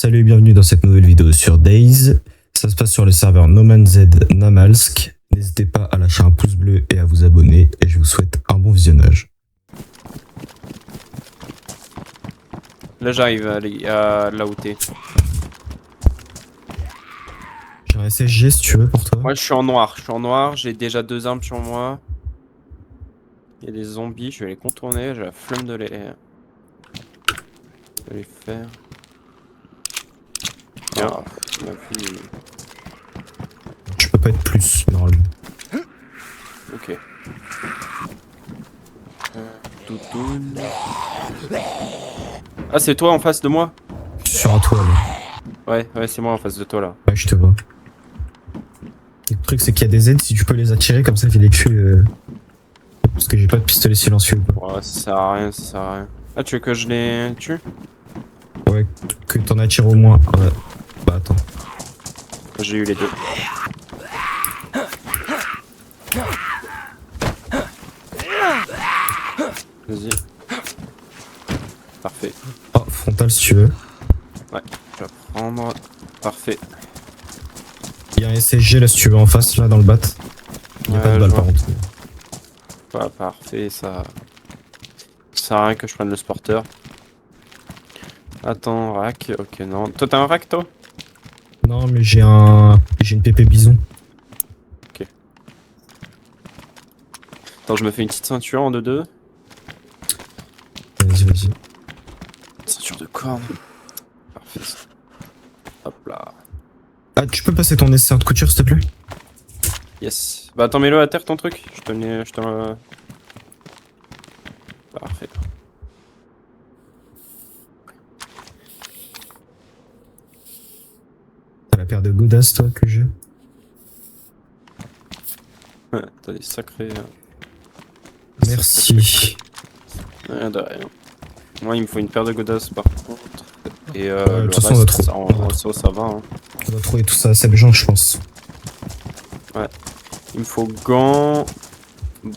Salut et bienvenue dans cette nouvelle vidéo sur Days. Ça se passe sur le serveur No Man's Z Namalsk. N'hésitez pas à lâcher un pouce bleu et à vous abonner et je vous souhaite un bon visionnage. Là j'arrive à là où t'es. J'ai un SSG si tu veux pour toi. Moi je suis en noir, j'ai déjà 2 armes sur moi. Il y a des zombies, je vais les contourner, j'ai la flemme de les faire. Bien. On a plus... Je peux pas être plus normalement. Ok. Toutoune. Ah c'est toi en face de moi? Sur un toit là. Ouais c'est moi en face de toi là. Ouais je te vois. Le truc c'est qu'il y a des aides, si tu peux les attirer comme ça je les tue. Parce que j'ai pas de pistolet silencieux. Ouais ça sert à rien, ça sert à rien. Ah tu veux que je les tue? Ouais, que t'en attires au moins. Ouais. Bah attends. J'ai eu les deux. Vas-y. Parfait. Oh, frontal si tu veux. Ouais, je vais prendre. Parfait. Il y a un SSG là si tu veux en face, là dans le bat. Il y a pas de balle par contre. Pas parfait, ça sert à rien que je prenne le sporteur. Attends, rack, ok non. Toi t'as un rack toi? Non mais j'ai une PP bison. Ok. Attends, je me fais une petite ceinture en 2-2. Vas-y. Ceinture de corne. Parfait. Hop là. Ah tu peux passer ton nécessaire de couture s'il te plaît? Yes. Bah attends, mets-le à terre ton truc. Je te Parfait. T'as la paire de godasses toi que j'ai? Ouais, t'as des sacrés... Merci. Rien de rien. Moi il me faut une paire de godasses par contre. Et de le toute façon, reste, ça va hein. On va trouver tout ça à 7 gens je pense. Ouais. Il me faut gants,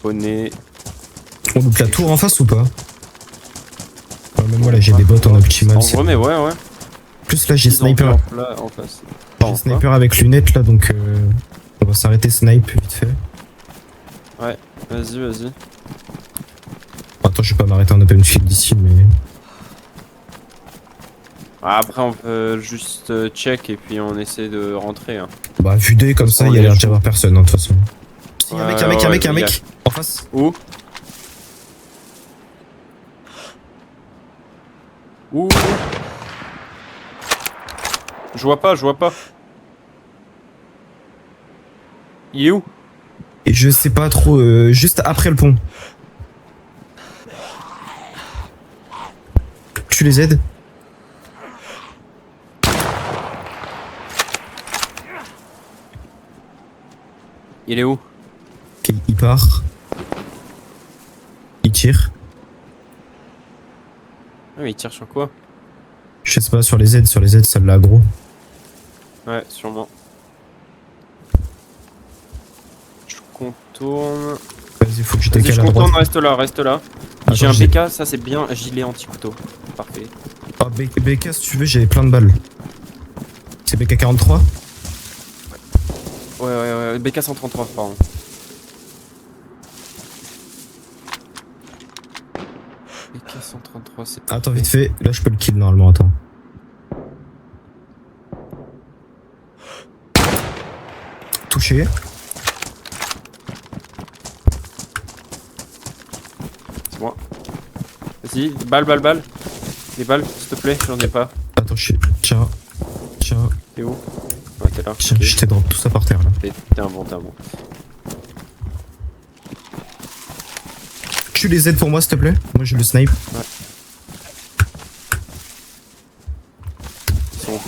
bonnet. On loupe la tour en face ou pas? Même moi là j'ai des bottes en optimal. En vrai mais ouais. Plus là j'ai sniper. Là, en face. J'ai sniper avec lunettes là donc on va s'arrêter snipe vite fait. Ouais, vas-y. Attends je vais pas m'arrêter en open field d'ici mais... Après on peut juste check et puis on essaie de rentrer hein. Bah vu d'œil comme ça il y a l'air d'y avoir personne hein, de toute façon. Il y a un mec en face. Où? Je vois pas. Il est où? Et je sais pas trop, juste après le pont. Tu les aides? Il est où? Ok, il part. Il tire. Ah mais il tire sur quoi? Je sais pas, sur les aides, ça l'a gros. Ouais, sûrement. Je contourne. Vas-y, faut que je Vas-y, décale je à contourne, droite. reste là. Attends, J'ai un BK, ça c'est bien, gilet anti-couteau. Parfait. Ah, BK, si tu veux, j'ai plein de balles. C'est BK 43? Ouais, BK 133, pardon. BK 133, c'est parfait. Attends, vite fait, là je peux le kill normalement, attends. Touché. C'est moi. Vas-y, balle. Des balles, s'il te plaît, j'en ai pas. Attends, tiens. T'es où? Ouais, t'es là. Tiens, je t'ai drop tout ça par terre là. T'es un bon. Tu les aides pour moi s'il te plaît? Moi j'ai le snipe. Ouais. Ils sont où?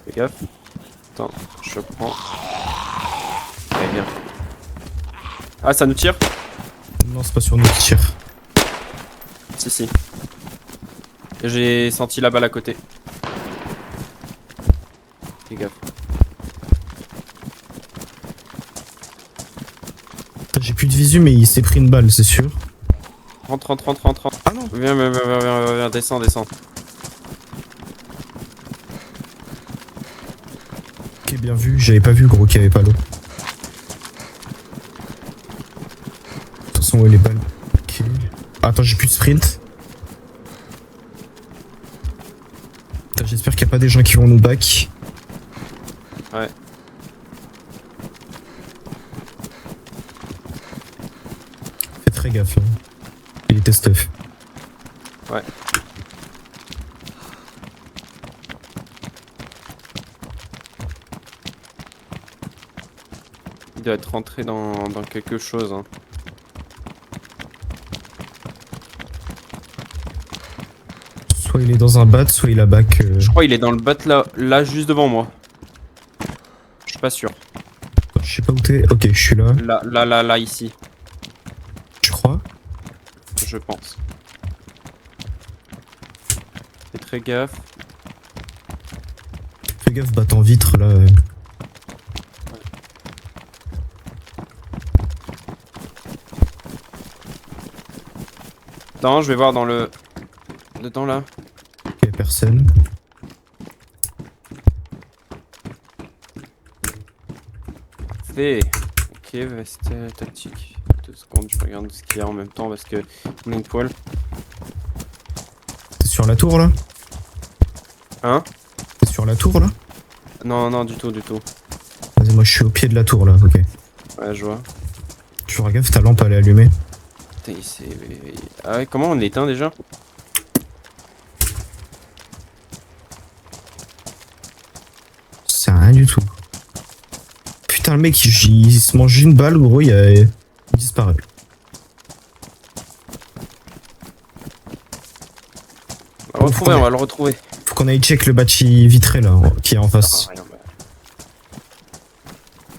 Fais gaffe. Attends, je prends. Allez, viens. Ah, ça nous tire? Non, c'est pas sur nous qui tire. Si. J'ai senti la balle à côté. Fais gaffe. Putain, j'ai plus de visu, mais il s'est pris une balle, c'est sûr. Rentre. Ah non. Viens, descends. Ok, bien vu. J'avais pas vu, gros, qu'il y avait pas l'eau. De toute façon, où est les balles? Ok. Attends, j'ai plus de sprint. Putain, j'espère qu'il n'y a pas des gens qui vont nous back. Ouais. Fais très gaffe. Hein. Il était stuff. Ouais. Il doit être rentré dans quelque chose. Hein. Soit il est dans un bat, soit il a back. Je crois qu'il est dans le bat là juste devant moi. Je suis pas sûr. Je sais pas où t'es. Ok, je suis là. Là, ici. Tu crois? Je pense. Fais très gaffe. Fais gaffe, bat en vitre là. Non, je vais voir dans le... Dedans là. Ok, personne. Fait. Ok, veste tactique. 2 secondes, je regarde ce qu'il y a en même temps parce que on a une poêle. T'es sur la tour là? Hein? T'es sur la tour là? Non, du tout. Vas-y, moi je suis au pied de la tour là, ok. Ouais, je vois. Tu feras gaffe, ta lampe elle est allumée. Putain, ah ouais, comment on l'éteint déjà? C'est rien du tout. Putain, le mec il se mange une balle, gros, il disparaît. On va le retrouver. Faut qu'on aille check le bâti vitré là, qui est en face.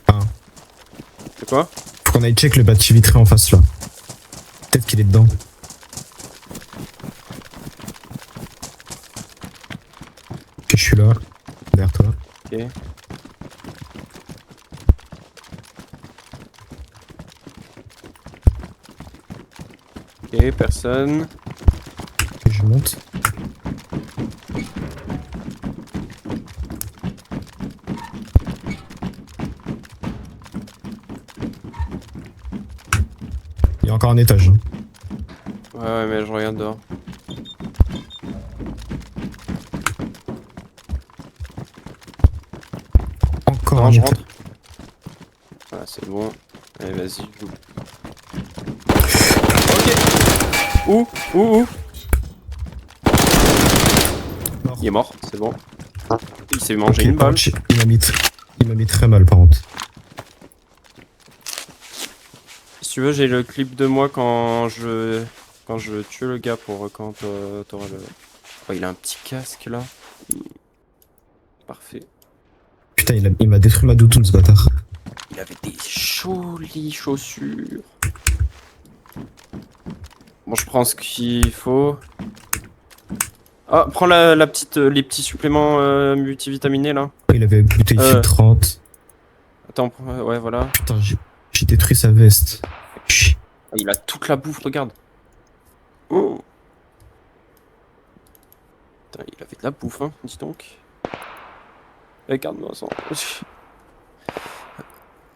Ah. C'est quoi? Faut qu'on aille check le bâti vitré en face là. Peut-être qu'il est dedans. Ok, je suis là, derrière toi. Ok. Ok, personne. Ok, je monte. Il y a encore un étage. Hein. Ouais, mais je regarde dehors. Encore Non, un je étage. rentre. Ah, c'est bon. Allez, vas-y. Ok. Où? Mort. Il est mort, c'est bon. Il s'est mangé Ok, une par balle. contre, il m'a mis très mal par contre. Si tu veux, j'ai le clip de moi quand je tue le gars pour quand t'auras le... Oh, il a un petit casque là. Parfait. Putain, il m'a détruit ma doudoune ce bâtard. Il avait des jolies chaussures. Bon, je prends ce qu'il faut. Ah, prends la petite, les petits suppléments multivitaminés là. Il avait bouteille filtrante. Attends, ouais, voilà. Putain, j'ai détruit sa veste. Chut. Ah, il a toute la bouffe, regarde. Oh. Putain, il avait de la bouffe, hein, dis donc. Regarde-moi ça.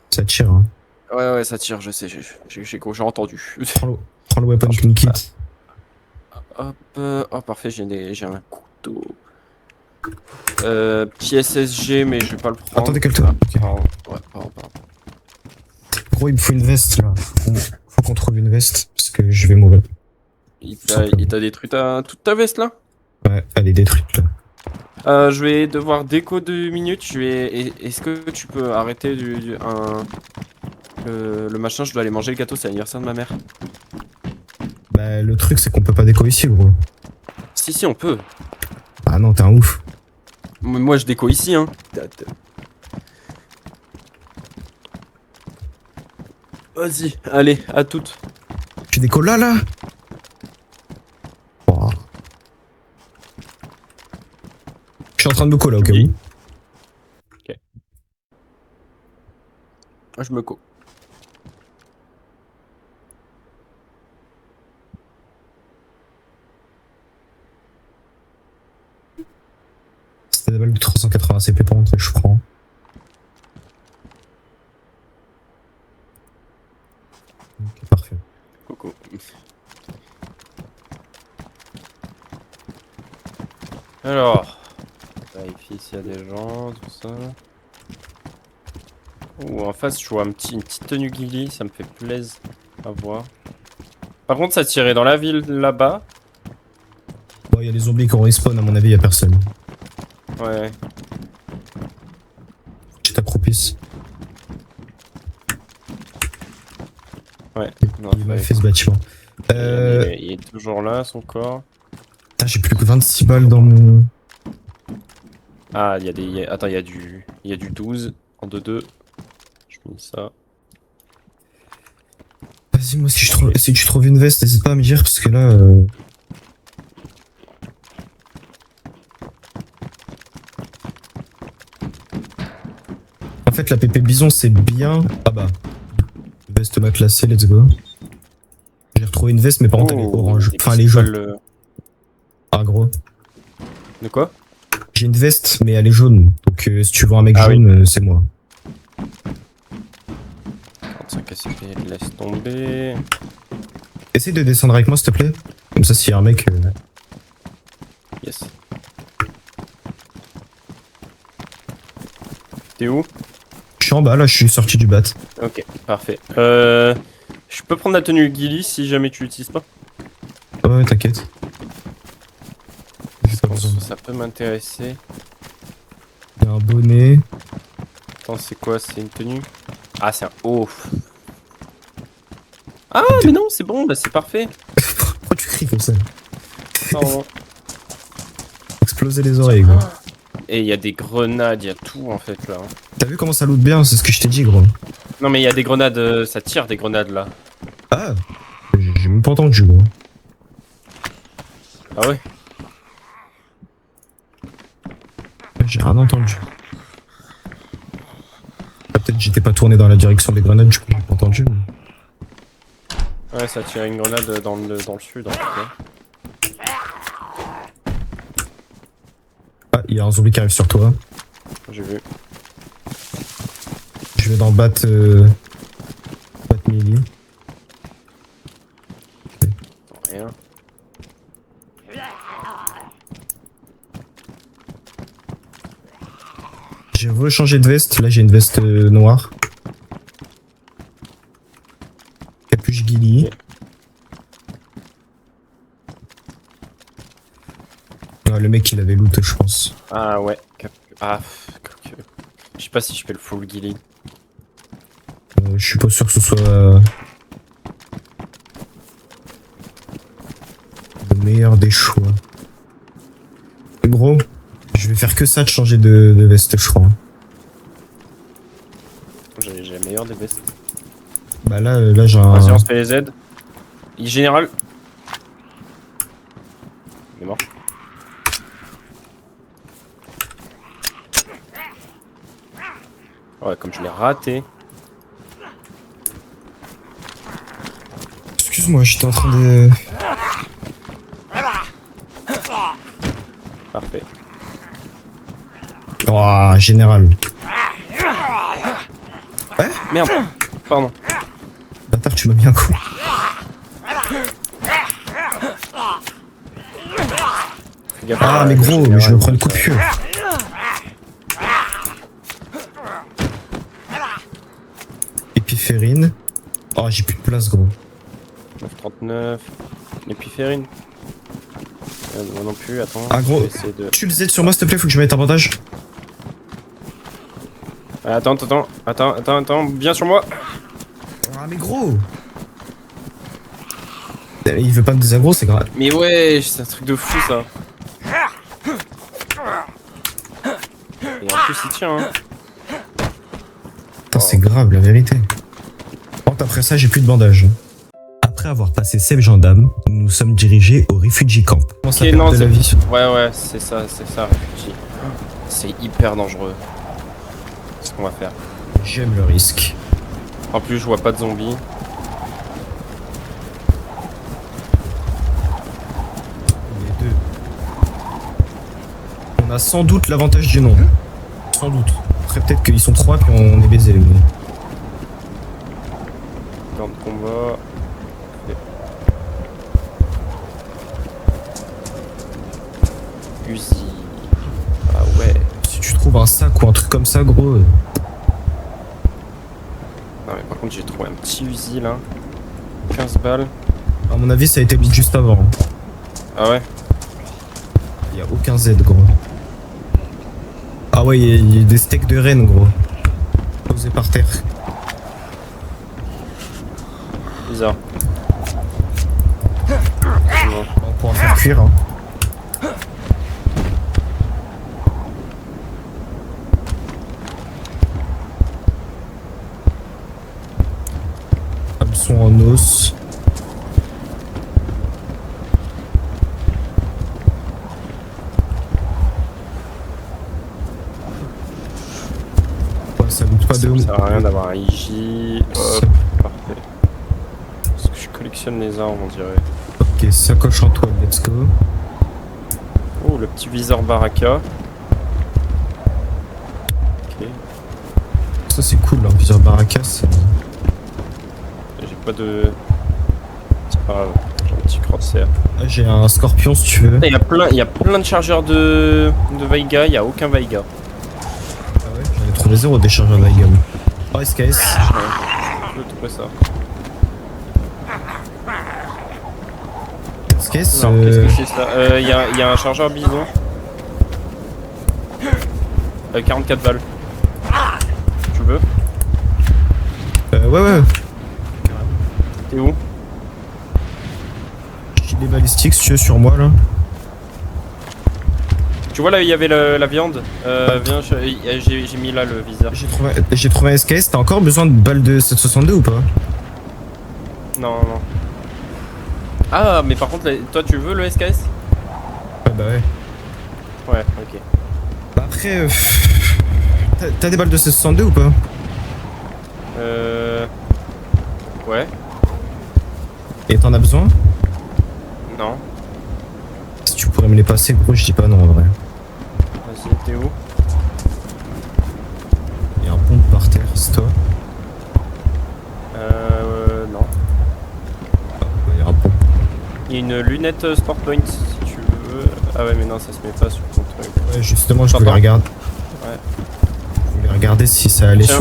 Ça tire, hein. Ouais, ça tire, je sais, j'ai entendu. Prends le weapon kit. Hop, oh parfait, j'ai un couteau. Petit SSG, mais je vais pas le prendre. Attendez, calme-toi. Okay. Pardon. Gros, il me faut une veste là. Faut qu'on trouve une veste parce que je vais mourir. Il t'a détruit toute ta veste là? Ouais, elle est détruite là. Je vais devoir déco 2 minutes. Est-ce que tu peux arrêter le machin? Je dois aller manger le gâteau, c'est l'anniversaire de ma mère. Bah, le truc, c'est qu'on peut pas déco ici, gros. Si, on peut. Ah non, t'es un ouf. Moi, je déco ici, hein. Vas-y, allez, à toutes. Tu déco là? Oh. Je suis en train de me coller au cas où. Je me co. C'était des balles de 380 CP par contre, je prends. Ok, parfait. Coucou. Alors, vérifier s'il y a des gens, tout ça. Ou en face, je vois une petite tenue Ghillie, ça me fait plaisir à voir. Par contre, ça tirait dans la ville là-bas. Bon, il y a les zombies qui ont respawn, à mon avis, il y a personne. Ouais. Tu t'accroupisses. Ouais. Non, Il m'a fait ce bâtiment. il est toujours là, son corps. Putain, j'ai plus que 26 balles dans mon. Ah, attends, il y a du 12 en 2-2. Je mets ça. Vas-y, moi, si tu trouves une veste, n'hésite pas à me dire, parce que là. En fait, la PP Bison, c'est bien. Ah bah. Veste m'a classé, let's go. J'ai retrouvé une veste, mais par contre, elle est orange. Enfin, elle est jaune. Ah, gros. De quoi? J'ai une veste, mais elle est jaune. Donc, si tu vois un mec jaune, c'est moi. 35 ACP, laisse tomber. Essaye de descendre avec moi, s'il te plaît. Comme ça, s'il y a un mec. Yes. T'es où? Je suis en bas, là, je suis sorti du bat. Ok, parfait. Je peux prendre la tenue Ghillie si jamais tu l'utilises pas? Ouais, t'inquiète. J'ai pas besoin. Ça peut m'intéresser. Il y a un bonnet. Attends, c'est quoi? C'est une tenue? Ah, c'est un... Oh. Ah, mais non, c'est bon, bah c'est parfait. Pourquoi tu cries comme ça? Attends. Exploser les oreilles, gros. Et il y a des grenades, il y a tout en fait là. T'as vu comment ça loot bien? C'est ce que je t'ai dit, gros. Non mais il y a des grenades, ça tire des grenades là. Ah, j'ai même pas entendu, gros. Ah ouais? J'ai rien entendu. Ah, peut-être j'étais pas tourné dans la direction des grenades, du coup j'ai pas entendu. Mais... Ouais, ça tire une grenade dans le sud en tout cas. Ah, il y a un zombie qui arrive sur toi. J'ai vu. Je vais dans bat melee. Rien. J'ai rechangé de veste, là j'ai une veste noire. Capuche Ghillie. Ah, le mec il avait loot, je pense. Ah ouais. Ah, je sais pas si je fais le full Ghillie. Je suis pas sûr que ce soit le meilleur des choix. Gros, je vais faire que ça de changer de veste, je crois. J'ai la meilleure des vestes. Bah là j'ai un... Vas-y, on se fait les aides. Il est général. Il est mort. Ouais, comme je l'ai raté. Excuse-moi, j'étais en train de... Parfait. Oh, général. Ouais. Merde. Pardon. Bâtard, tu m'as mis un coup. Fais gaffe, Ah, mais gros, mais je me prends une coupure. Épiphérine. Oh, j'ai plus de place, gros. 9,39. Épiphérine. Moi non plus, attends. Ah, gros, tu le Z sur moi, s'il te plaît, faut que je mette un bandage. Attends, viens sur moi. Ah, mais gros. Il veut pas me désaggro, c'est grave. Mais ouais, c'est un truc de fou ça. Et en plus il tient hein. Putain, c'est grave la vérité. Bon, après ça, j'ai plus de bandage. Après avoir passé Seb Gendarme, nous nous sommes dirigés au Refugee Camp. Comment ça perd de la vie? Ouais, c'est ça, Refugee. C'est hyper dangereux. C'est ce qu'on va faire. J'aime le risque. En plus, je vois pas de zombies. Les deux. On a sans doute l'avantage du nombre. Sans doute. Après, peut-être qu'ils sont 3 puis on est baisé. Mais... Plan de combat. Uzi. Ah ouais. Si tu trouves un sac ou un truc comme ça, gros. Non mais par contre j'ai trouvé un petit Uzi là. 15 balles. À mon avis, ça a été mis juste avant. Ah ouais. Y a aucun Z, gros. Ah ouais, y a des steaks de reine, gros. Posés par terre. Bizarre. Bon. On pourra faire cuire, hein. Hameçon en os. Ouais, ça loot pas de ouf. Ça sert à rien d'avoir un IJ. Hop, parfait. Parce que je collectionne les armes on dirait. Ok, sacoche en toile, let's go. Oh le petit viseur Baraka. Ok. Ça c'est cool, hein, viseur Baraka, c'est... J'ai pas de... C'est pas grave, j'ai un petit crosshair. Ah, j'ai un scorpion si tu veux. Il y a plein de chargeurs de Veiga, il y a aucun Veiga. Ah ouais, j'en ai trouvé 0 des chargeurs d'Aigam. Oh, SKS. Je vais trouver ça. SKS, Non, qu'est-ce que c'est ça Il y a un chargeur bison. 44 balles. Tu veux? ouais. T'es où? J'ai des balistiques si tu veux sur moi là. Tu vois là il y avait la viande. Viens, j'ai mis là le viseur. J'ai trouvé un SKS, t'as encore besoin de balles de 762 ou pas? Non. Ah mais par contre toi tu veux le SKS? Ouais bah ouais. Ouais, ok. Bah après... T'as des balles de 762 ou pas? Ouais. Et t'en as besoin? Non. Si tu pourrais me les passer gros, je dis pas non en vrai. Vas-y, t'es où? Il y a un pompe par terre, c'est toi? Non. Ah, il y a un pompe. Il y a une lunette Sport Point si tu veux. Ah ouais mais non ça se met pas sur ton truc. Ouais justement je T'entends? voulais regarder. Ouais. Je voulais regarder si ça allait Tiens.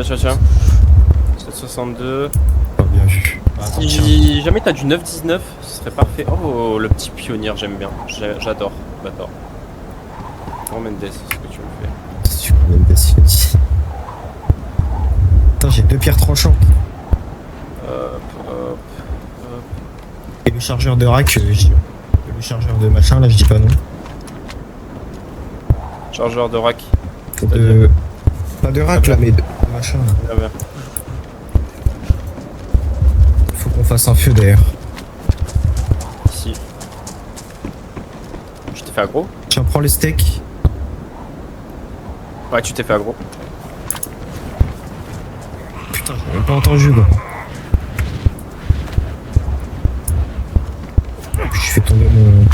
sur... Tiens. 762. Oh, bien vu. Attends, tiens. Si jamais t'as du 9,19, ce serait parfait. Oh, le petit pionnier, j'aime bien. J'adore. Grand Mendes, c'est ce que tu me fais. Si tu peux même dessiner. Attends, j'ai 2 pierres tranchantes. Hop. Et le chargeur de rack, le chargeur de machin, là, je dis pas non. Chargeur de rack. Pas de rack, là, mais de machin, là. Ah ouais. Faut qu'on fasse un feu, d'ailleurs. Ici. Je t'ai fait aggro? Tiens, prends les steaks. Ouais, tu t'es fait aggro. Putain, j'ai même pas entendu, quoi. Puis je fais tomber mon...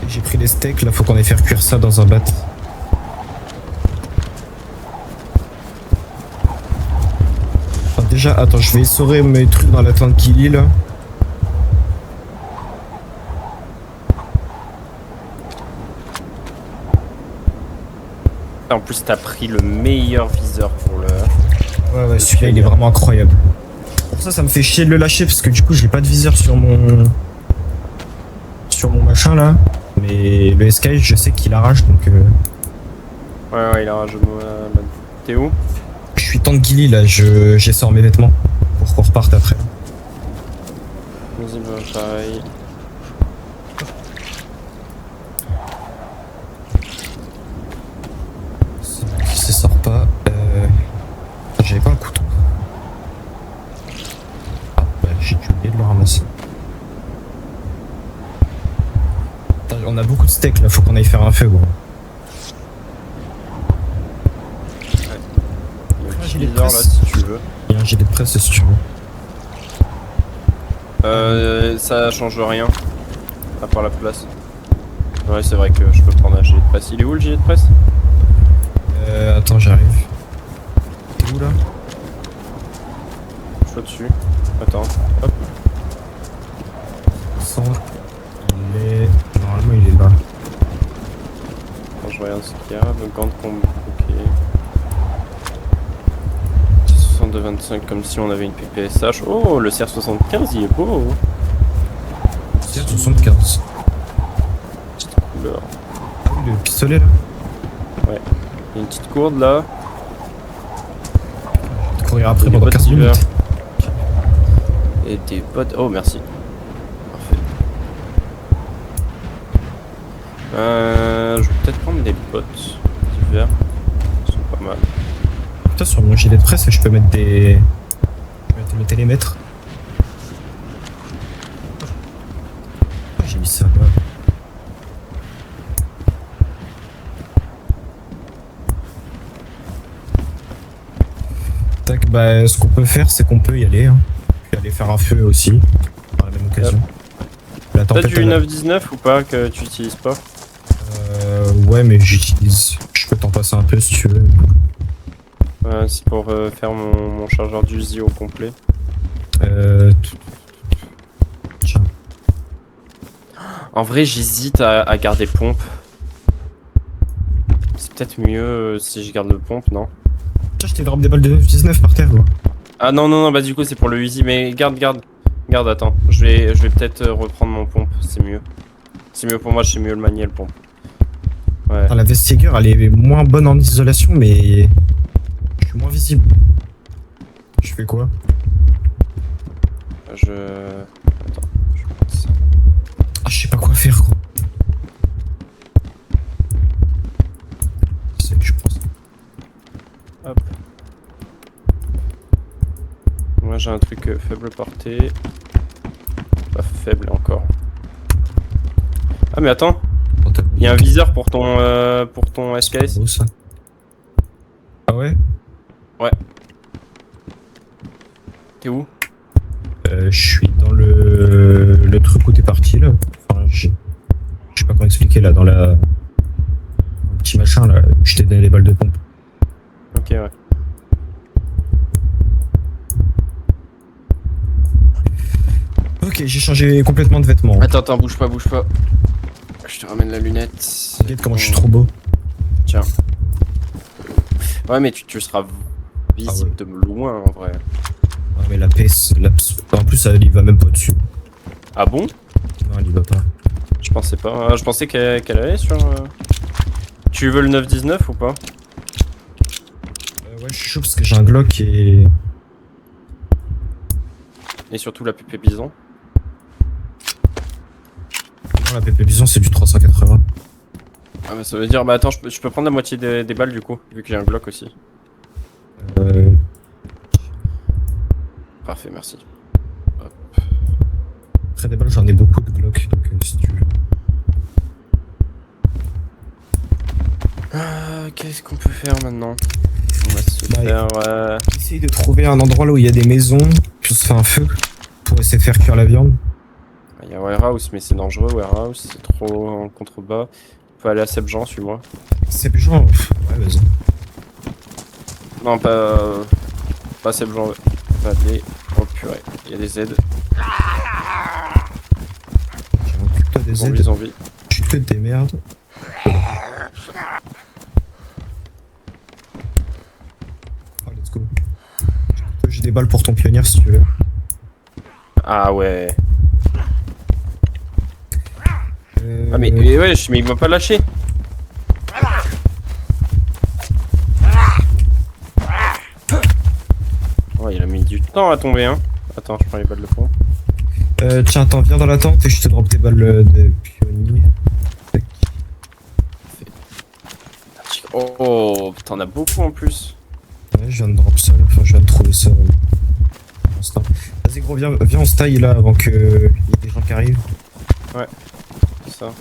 J'ai pris les steaks, là, faut qu'on aille faire cuire ça dans un bat. Enfin, déjà, attends, je vais essorer mes trucs dans la tente Kili, là. En plus, t'as pris le meilleur viseur pour le... Ouais, celui-là, il est vraiment incroyable. Pour ça me fait chier de le lâcher, parce que du coup, j'ai pas de viseur sur mon... machin, là. Mais le SKS, je sais qu'il arrache, donc... Ouais, il arrache. T'es où? Je suis tente Gilly, là, j'essore mes vêtements. Pour qu'on reparte après. Vas-y, bah, pareil. Si ça sort pas... J'avais pas un couteau. Ah, bah, j'ai dû oublier de le ramasser. Attends, on a beaucoup de steaks, là, faut qu'on aille faire un feu, gros. gilet de viseur là presse. si tu veux. Il y a un gilet de presse si tu veux. Ça change rien. À part la place. Ouais, c'est vrai que je peux prendre un gilet de presse. Il est où le gilet de presse? Attends, j'arrive. T'es où là? Je suis au-dessus. Attends, hop. Centre. Il est. Normalement, il est là. Quand je regarde ce qu'il y a, le gant de combat. Ok. 62-25 comme si on avait une PPSH. Oh, le CR75 il est beau. C'est 75. Petite couleur. Ah oui, le pistolet là. Il y a une petite courde là. Je vais courir après Et des pendant bottes 15 d'hiver. minutes. Et des bottes. Oh, merci. Parfait. Je vais peut-être prendre des bottes d'hiver. Elles sont pas mal. Putain, sur mon gilet de presse, je peux mettre des. Je peux mettre le télémètre. Ah, j'ai mis ça là. Tac, bah ce qu'on peut faire, c'est qu'on peut y aller. Hein. Puis aller faire un feu aussi, par la même occasion. La T'as tempête, du elle a- 919 ou pas que tu utilises pas? Ouais, mais j'utilise. Je peux t'en passer un peu si tu veux. C'est pour faire mon chargeur d'Uzi au complet. Tiens. En vrai, j'hésite à garder pompe. C'est peut-être mieux si je garde le pompe, non? Tiens, je t'ai drop des balles de 19 par terre, quoi. Ah non, non, non, bah du coup c'est pour le Uzi, mais garde, attends. Je vais peut-être reprendre mon pompe, c'est mieux. C'est mieux pour moi, je sais mieux le manier le pompe. Ouais. Enfin, la veste Jaeger, elle est moins bonne en isolation, mais je suis moins visible. Je fais quoi? Attends, je vais mettre ça. Ah, je sais pas quoi faire, gros. C'est que je pense. Hop. Moi j'ai un truc faible portée. Pas faible encore. Ah mais attends, il y a un viseur pour ton SKS. C'est beau, ça. Ah ouais? T'es où? Je suis dans le truc où t'es parti là. Enfin, je sais pas comment expliquer là, dans la. Le petit machin là, où je t'ai donné les balles de pompe. Ok, ouais. Ok, j'ai changé complètement de vêtements. Attends, bouge pas. Je te ramène la lunette. Regarde comment je suis trop beau. Tiens. Ouais, mais tu seras visible Ah de loin en vrai. Ouais, mais la PS, en plus, elle y va même pas dessus. Ah bon? Non, elle y va pas. Je pensais pas. Je pensais qu'elle allait sur. Tu veux le 919 ou pas? Ouais, je suis chaud parce que j'ai un Glock et. Et surtout la pupée bison. Non, la PP Bison, c'est du 380. Ah bah ça veut dire. Bah attends, je peux prendre la moitié des balles du coup, vu que j'ai un Glock aussi. Euh. Parfait, merci. Après des balles, j'en ai beaucoup de Glock, donc si tu veux. Qu'est-ce qu'on peut faire maintenant? On va se Bah, faire. Essaye de trouver un endroit là où il y a des maisons, puis on se fait un feu pour essayer de faire cuire la viande. Il y a Warehouse, mais c'est dangereux, Warehouse, c'est trop en contrebas. On peut aller à Sebjean, suis-moi. C'est plus genre. Ouais, vas-y. Non, pas Sebjean, on va aller. Oh purée, il y a des aides. Occupe-toi des aides. Zombies. Tu te fais des merdes. Oh, let's go. J'ai des balles pour ton pionnier si tu veux. Ah ouais. Euh, Ah mais wesh, mais il m'a pas lâché. Oh, il a mis du temps à tomber, hein. Attends, je prends les balles de pompe. Tiens, attends, viens dans la tente et je te drop tes balles de pionnier. Tac. Oh, t'en as beaucoup en plus. Ouais, je viens de drop ça, là. Enfin, je viens de trouver ça pour l'instant. Vas-y, gros, viens, on se taille là avant qu'il y ait des gens qui arrivent. C'est ça.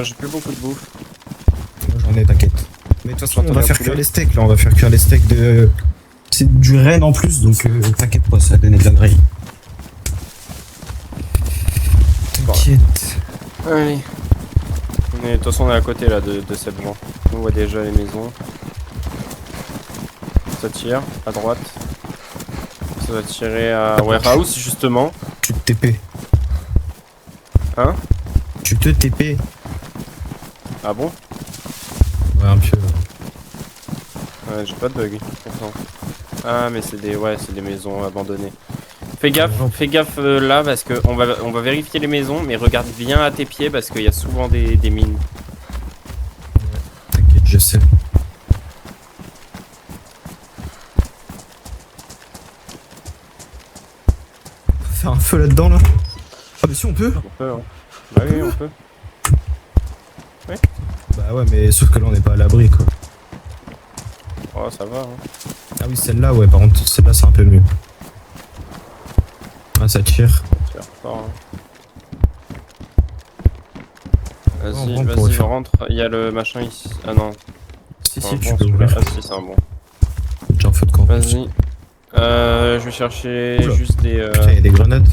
J'ai plus beaucoup de bouffe. Moi, j'en ai, t'inquiète. Mais de toute façon, on va faire cuire les steaks là, on va faire cuire les steaks de. C'est du renne en plus, donc t'inquiète pas, ça va donner de la grille. T'inquiète. Allez. De toute façon, on est à côté là de cette gens. On voit déjà les maisons. Ça tire à droite. Ça va tirer à warehouse justement. Tu te TP. Hein? Tu te TP. Ah bon? Ouais, un peu. Ouais, j'ai pas de bug. Pourtant. Ah mais c'est des maisons abandonnées. Fais gaffe là parce que on va vérifier les maisons, mais regarde bien à tes pieds parce qu'il y a souvent des mines. T'inquiète, je sais. On peut faire un feu là-dedans là? Ah bah si on peut. On peut, hein. Bah oui, on peut. Oui. Bah ouais, mais sauf que là on n'est pas à l'abri quoi. Oh ça va. Hein. Ah oui, celle-là, ouais, par contre, celle-là c'est un peu mieux. Ah, ça tire. Ça tire fort, hein. On Vas-y, rentre. Il y a le machin ici. Ah non. Si, Un si, tu bon, peux celui-là. ouvrir. Ah si, c'est un bon. J'ai un feu de camp. Vas-y. Je vais chercher Oula. juste des. Putain, y'a des grenades.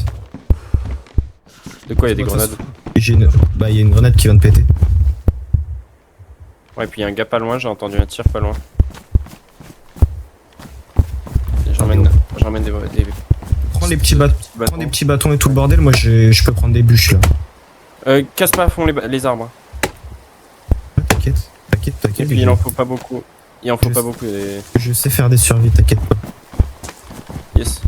De quoi il y a des grenades? J'ai une. Bah, y'a une grenade qui vient de péter. Ouais, puis il y a un gars pas loin, j'ai entendu un tir pas loin. J'emmène des. Prends les petits bâtons. Prends des petits bâtons et tout le bordel, moi je peux prendre des bûches là. Casse pas à fond les arbres. Ouais, t'inquiète, t'inquiète. Et puis il en faut pas beaucoup. Il en faut pas beaucoup. Je sais faire des survies, t'inquiète pas. Yes.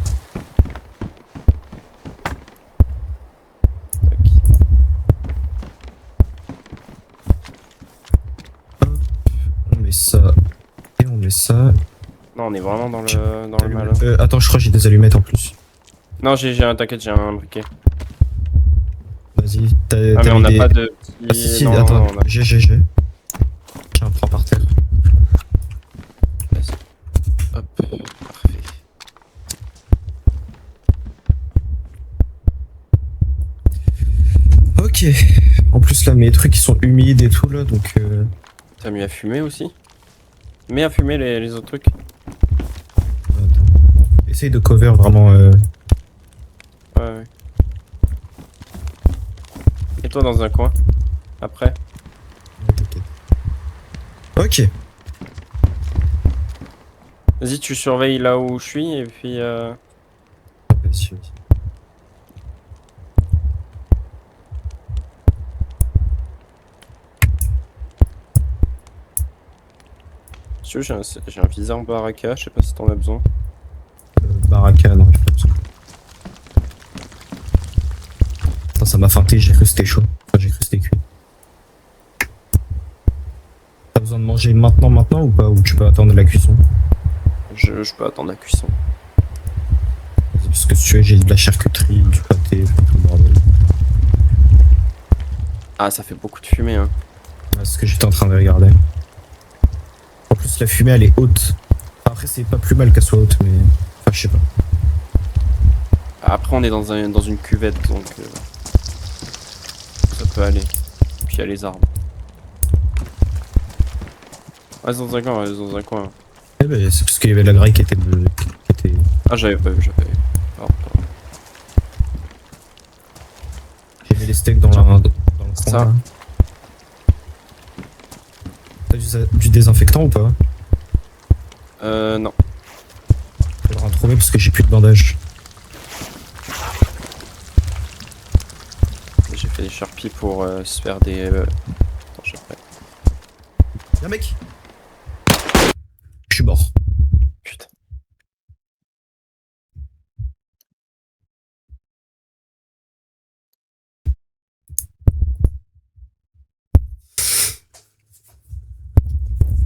Hop, on met ça. Et on met ça. Non, on est vraiment dans le mal. Attends, je crois que j'ai des allumettes en plus. Non, t'inquiète, j'ai un briquet. Vas-y, Ah, mais on n'a pas de. Ah, si, non, attends, non, j'ai. Tiens, prends par terre. Vas-y. Hop, parfait. Ok. En plus, là, mes trucs ils sont humides et tout là, donc. T'as mis à fumer aussi? Mets à fumer les autres trucs. Attends. Essaye de cover vraiment. Ouais. Et toi dans un coin. Après. Ok. Vas-y, tu surveilles là où je suis et puis. Vas-y. Si tu veux, j'ai un viseur baraka, je sais pas si t'en as besoin. Baraka, non, j'ai pas besoin. Attends, ça m'a feinté, j'ai cru que c'était chaud. Enfin, j'ai cru que c'était cuit. T'as besoin de manger maintenant ou pas? Ou tu peux attendre la cuisson? Je peux attendre la cuisson. Vas-y, parce que si tu veux, j'ai de la charcuterie, du pâté, enfin, tout le bordel. Ah, ça fait beaucoup de fumée, hein. Ouais, c'est ce que j'étais en train de regarder. En plus, la fumée, elle est haute. Enfin, après, c'est pas plus mal qu'elle soit haute, mais. Enfin, je sais pas. Après, on est dans une cuvette, donc. Ça peut aller. Puis il y a les arbres. Ah, c'est dans un coin, dans un coin. Eh ben, c'est parce qu'il y avait de la graille qui était. Ah, j'avais pas vu, Pardon. J'ai mis les steaks dans le coin. Ça. Là. T'as du désinfectant ou pas? Non. Faudra en trouver parce que j'ai plus de bandage. J'ai fait des charpies pour se faire des. Attends, je sais pas. Y'a un mec! Je suis mort. Putain.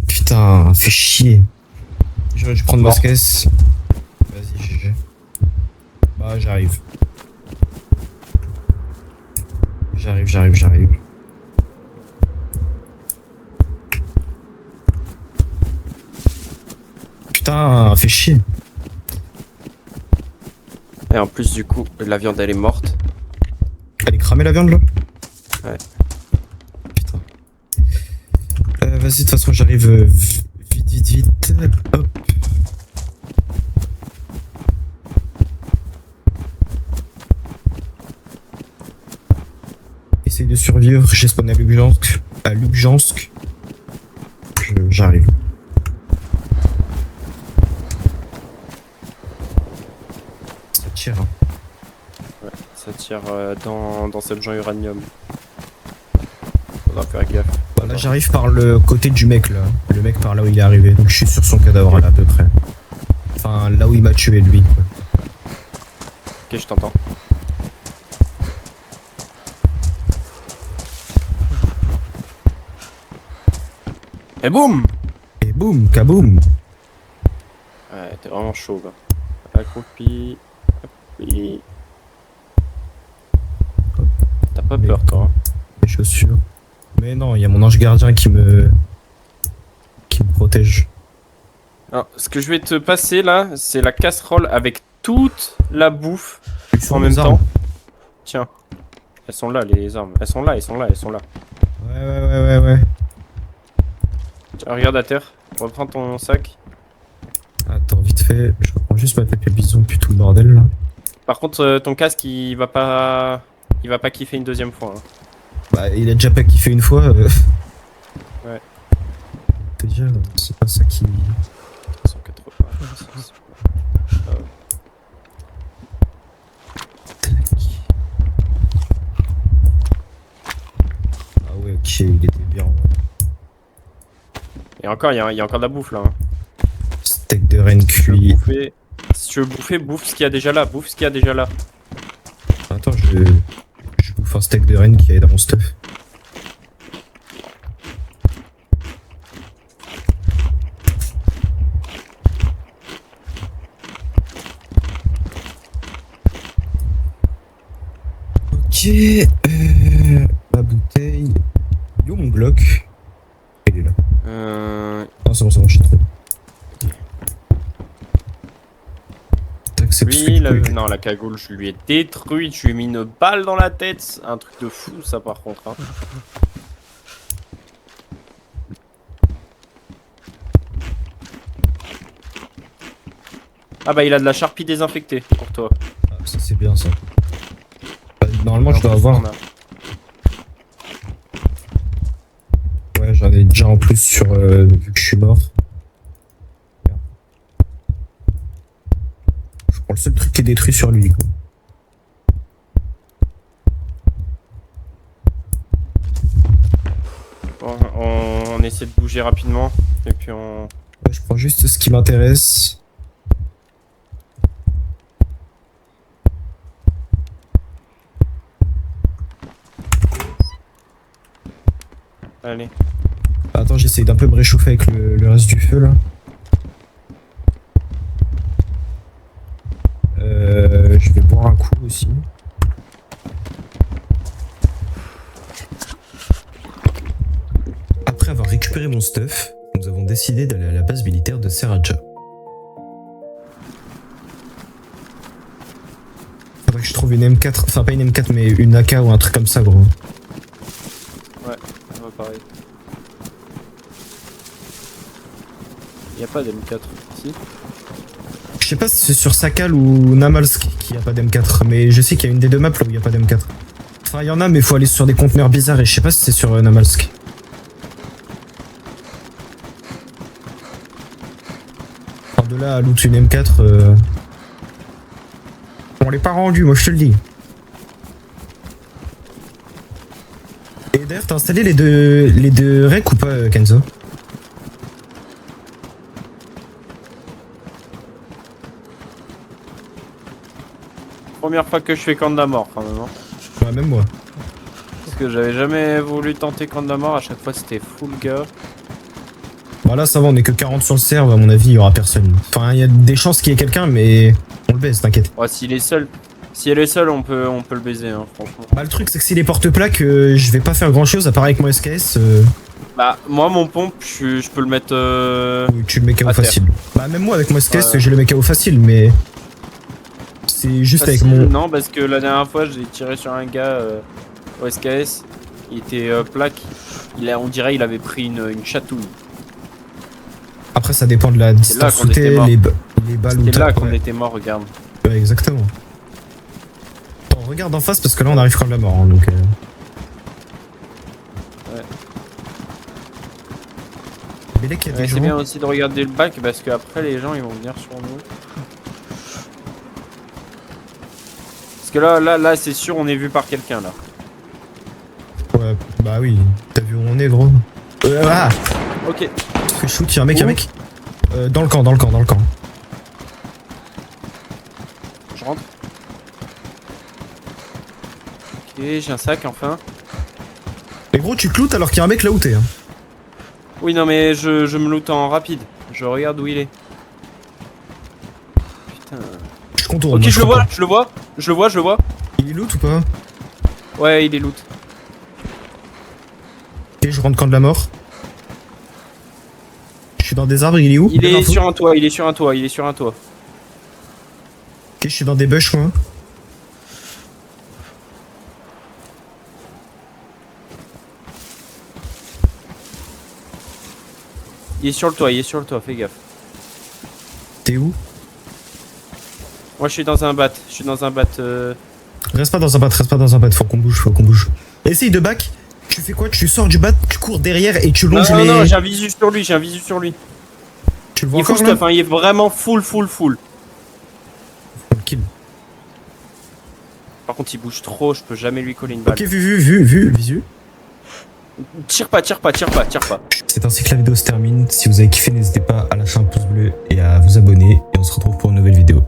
Putain, fais chier. J'aurais dû prendre ma caisse. Vas-y, GG. Bah, j'arrive. J'arrive. Putain, fais chier. Et en plus, du coup, la viande elle est morte. Elle est cramée la viande là? Ouais. Putain. Vas-y, de toute façon, j'arrive vite. Hop. Essaye de survivre, j'ai spawn à Lubjansk. J'arrive. Ça tire. Hein. Ouais, ça tire dans cette genre uranium. Faudra faire gaffe. Bah là, j'arrive par le côté du mec là. Le mec par là où il est arrivé. Donc je suis sur son cadavre là à peu près. Enfin, là où il m'a tué lui. Quoi. Ok, je t'entends. Et boum! Et boum, kaboum! Ouais, t'es vraiment chaud, quoi. Accroupi. T'as pas peur, toi, hein? Les chaussures. Mais non, il y a mon ange gardien qui me protège. Alors, ce que je vais te passer, là, c'est la casserole avec toute la bouffe en même temps. Tiens. Elles sont là, les armes. Elles sont là. Ouais. Tiens, regarde à terre. Reprends ton sac. Attends, vite fait, je reprends juste ma pépé bison puis tout le bordel là. Par contre, ton casque, il va pas kiffer une deuxième fois. Hein. Bah, il a déjà pas kiffé une fois. Ouais. Déjà, c'est pas ça qui... 180. Ah ouais, ok, il était bien. Ouais. Et encore, il y a encore de la bouffe, là. Hein. Steak de reine cuit. Si tu veux bouffer, bouffe ce qu'il y a déjà là. Attends, je bouffe un steak de reine qui est dans mon stuff. Ok, ma bouteille. Yo mon Glock. Il est là. Ah c'est bon, je suis trop. Lui, non, la cagoule, je lui ai détruite, je lui ai mis une balle dans la tête. Un truc de fou, ça, par contre. Hein. Ah bah, il a de la charpie désinfectée pour toi. Ah, ça c'est bien ça. Normalement, je dois avoir. Ouais, j'en ai déjà en plus sur vu que je suis mort. Je prends le seul truc qui est détruit sur lui. Quoi. Bon, on essaie de bouger rapidement et puis on. Ouais, je prends juste ce qui m'intéresse. Allez. Attends, j'essaye d'un peu me réchauffer avec le reste du feu là. Je vais boire un coup aussi. Après avoir récupéré mon stuff, nous avons décidé d'aller à la base militaire de Seraja. Faudrait que je trouve une M4, enfin pas une M4 mais une AK ou un truc comme ça gros. Ouais, on va pareil. Y'a pas d'M4 ici. Je sais pas si c'est sur Sakal ou Namalsk qu'il n'y a pas d'M4, mais je sais qu'il y a une des deux maps là où il n'y a pas d'M4. Enfin, il y en a, mais il faut aller sur des conteneurs bizarres et je sais pas si c'est sur Namalsk. Enfin, de là à loot une M4, on l'est pas rendu, moi je te le dis. Et d'ailleurs, t'as installé les deux recs ou pas, Kenzo? Première fois que je fais camp de la mort quand même. Hein. Ouais, même moi. Parce que j'avais jamais voulu tenter camp de la mort, à chaque fois c'était full gars. Bon là ça va, on est que 40 sur le serve, à mon avis il y aura personne. Enfin il y a des chances qu'il y ait quelqu'un mais on le baise, t'inquiète. Ouais, s'il est seul. Si elle est seule, on peut le baiser, hein, franchement. Bah le truc c'est que s'il est porte-plaque, je vais pas faire grand chose à part avec mon SKS. Bah moi mon pompe, je peux le mettre... Oui, tu le mets KO facile. Bah même moi avec mon SKS j'ai le mets KO facile mais... C'est juste facile, avec mon... Non parce que la dernière fois j'ai tiré sur un gars au SKS. Il était plaque. On dirait il avait pris une chatouille. Après, ça dépend de la distance qu'on où t'es, était mort. les balles où C'était là t'as. qu'on Ouais. était mort, regarde. Ouais, exactement. Attends, regarde en face parce que là, on arrive quand de la mort. Hein, donc, Ouais. Bélec, il y a Ouais, des c'est gens. bien aussi de regarder le bac parce qu'après les gens ils vont venir sur nous. Parce que là c'est sûr on est vu par quelqu'un là. Ouais, bah oui. T'as vu où on est, gros? Ah! Ok. Fais shoot, y'a un mec, Où? Dans le camp. Je rentre. Ok, j'ai un sac enfin. Mais gros, tu te lootes alors qu'il y a un mec là où t'es. Hein. Oui non mais je me loot en rapide. Je regarde où il est. Putain. Je contourne. Ok moi, je le vois. Il est loot ou pas? Ouais il est loot. Ok, je rentre camp de la mort. Je suis dans des arbres, il est où? Il est Info. sur un toit. Ok, je suis dans des bush, moi. Il est sur le toit, fais gaffe. T'es où? Moi je suis dans un bat. Reste pas dans un bat, faut qu'on bouge. Essaye de back. Tu fais quoi? Tu sors du bat, tu cours derrière et tu longes les... Non, j'ai un visu sur lui. Tu le vois Il est full encore là? stuff, hein, il est vraiment full. Faut le kill. Par contre, il bouge trop, je peux jamais lui coller une balle. Ok, vu, visu. Tire pas. C'est ainsi que la vidéo se termine. Si vous avez kiffé, n'hésitez pas à lâcher un pouce bleu et à vous abonner. Et on se retrouve pour une nouvelle vidéo.